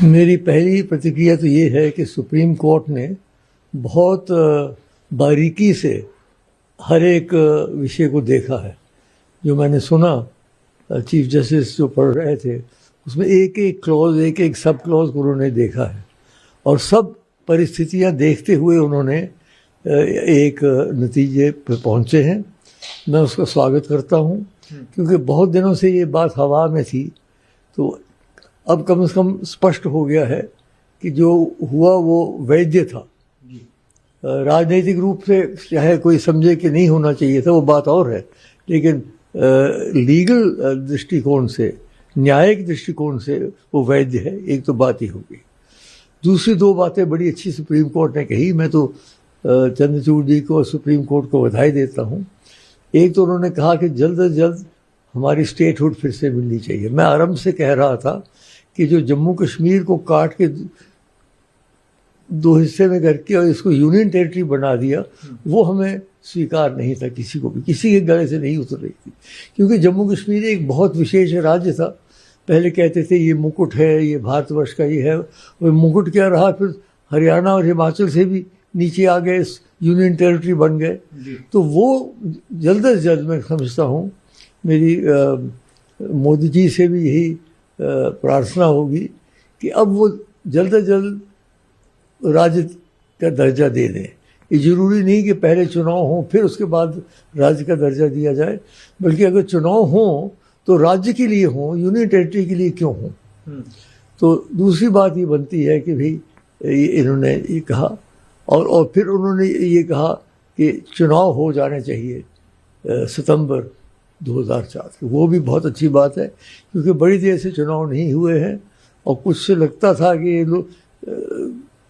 मेरी पहली प्रतिक्रिया तो ये है कि सुप्रीम कोर्ट ने बहुत बारीकी से हर एक विषय को देखा है। जो मैंने सुना चीफ जस्टिस जो पढ़ रहे थे उसमें एक एक क्लॉज, एक एक सब क्लॉज को उन्होंने देखा है और सब परिस्थितियां देखते हुए उन्होंने एक नतीजे पे पहुंचे हैं। मैं उसका स्वागत करता हूं क्योंकि बहुत दिनों से ये बात हवा में थी, तो अब कम से कम स्पष्ट हो गया है कि जो हुआ वो वैध था। राजनीतिक रूप से चाहे कोई समझे कि नहीं होना चाहिए था वो बात और है, लेकिन लीगल दृष्टिकोण से, न्यायिक दृष्टिकोण से वो वैध है। एक तो बात ही होगी। दूसरी दो बातें बड़ी अच्छी सुप्रीम कोर्ट ने कही। मैं तो चंद्रचूड़ जी को और सुप्रीम कोर्ट को बधाई देता हूँ। एक तो उन्होंने कहा कि जल्द से जल्द हमारी स्टेटहुड फिर से मिलनी चाहिए। मैं आरंभ से कह रहा था कि जो जम्मू कश्मीर को काट के दो हिस्से में करके और इसको यूनियन टेरिटरी बना दिया, वो हमें स्वीकार नहीं था किसी को भी, किसी के गले से नहीं उतर रही थी। क्योंकि जम्मू कश्मीर एक बहुत विशेष राज्य था। पहले कहते थे ये मुकुट है, ये भारतवर्ष का ये है, और मुकुट क्या रहा, फिर हरियाणा और हिमाचल से भी नीचे आ गए, यूनियन टेरिटरी बन गए। तो वो जल्द से जल्द, मैं समझता हूँ, मेरी मोदी जी से भी यही प्रार्थना होगी कि अब वो जल्द से जल्द राज्य का दर्जा दे दें। ये जरूरी नहीं कि पहले चुनाव हो फिर उसके बाद राज्य का दर्जा दिया जाए, बल्कि अगर चुनाव हो तो राज्य के लिए हो, यूनियन टेरिटरी के लिए क्यों हो। तो दूसरी बात ये बनती है कि भाई इन्होंने ये कहा और फिर उन्होंने ये कहा कि चुनाव हो जाने चाहिए सितंबर 2004। वो भी बहुत अच्छी बात है क्योंकि बड़ी देर से चुनाव नहीं हुए हैं और कुछ से लगता था कि ये लोग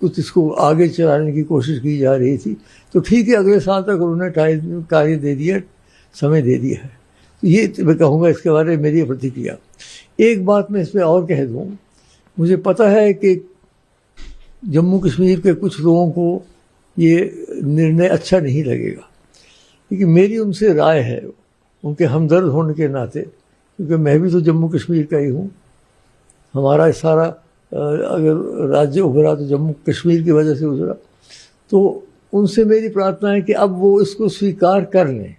कुछ इसको आगे चलाने की कोशिश की जा रही थी। तो ठीक है, अगले साल तक उन्होंने कार्य दे दिया, समय दे दिया है। तो ये मैं कहूँगा इसके बारे में मेरी प्रतिक्रिया। एक बात मैं इसमें और कह दूँ, मुझे पता है कि जम्मू कश्मीर के कुछ लोगों को ये निर्णय अच्छा नहीं लगेगा, लेकिन मेरी उनसे राय है, उनके हमदर्द होने के नाते, क्योंकि मैं भी तो जम्मू कश्मीर का ही हूँ। हमारा सारा अगर राज्य उभरा तो जम्मू कश्मीर की वजह से उभरा। तो उनसे मेरी प्रार्थना है कि अब वो इसको स्वीकार कर लें।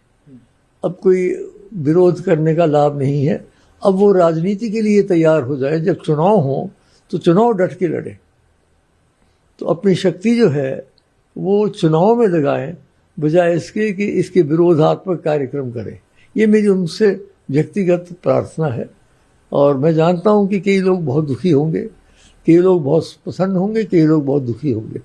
अब कोई विरोध करने का लाभ नहीं है। अब वो राजनीति के लिए तैयार हो जाए। जब चुनाव हो तो चुनाव डट के लड़े, तो अपनी शक्ति जो है वो चुनाव में लगाएं बजाय इसके कि इसके विरोधात्मक कार्यक्रम करें। ये मेरी उनसे व्यक्तिगत प्रार्थना है। और मैं जानता हूँ कि कई लोग बहुत दुखी होंगे, कई लोग बहुत पसंद होंगे, कई लोग बहुत दुखी होंगे।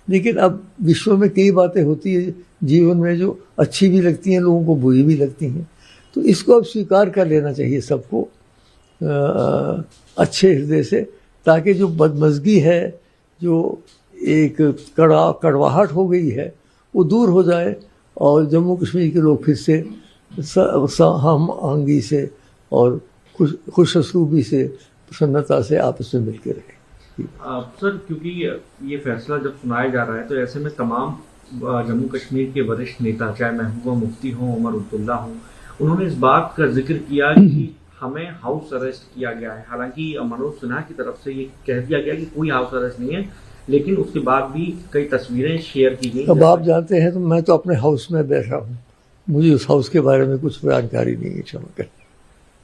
लेकिन अब विश्व में कई बातें होती है जीवन में जो अच्छी भी लगती हैं, लोगों को बुरी भी लगती हैं। तो इसको अब स्वीकार कर लेना चाहिए सबको अच्छे हृदय से, ताकि जो बदमज़गी है, जो एक कड़वाहट हो गई है, वो दूर हो जाए और जम्मू कश्मीर के लोग फिर से हम आहंगी से और खुश असलूबी से, प्रसन्नता से आपस में मिलकर रहे। सर, क्योंकि ये फैसला जब सुनाया जा रहा है तो ऐसे में तमाम जम्मू कश्मीर के वरिष्ठ नेता, चाहे महबूबा मुफ्ती हों, उमर अब्दुल्ला हों, उन्होंने इस बात का जिक्र किया कि हमें हाउस अरेस्ट किया गया है। हालांकि मनोज सिन्हा की तरफ से ये कह दिया गया कि कोई हाउस अरेस्ट नहीं है, लेकिन उसके बाद भी कई तस्वीरें शेयर की गई। अब आप जानते हैं तो मैं तो अपने हाउस में बैठा हूँ, मुझे उस हाउस के बारे में कुछ जानकारी नहीं है, क्षमा करें।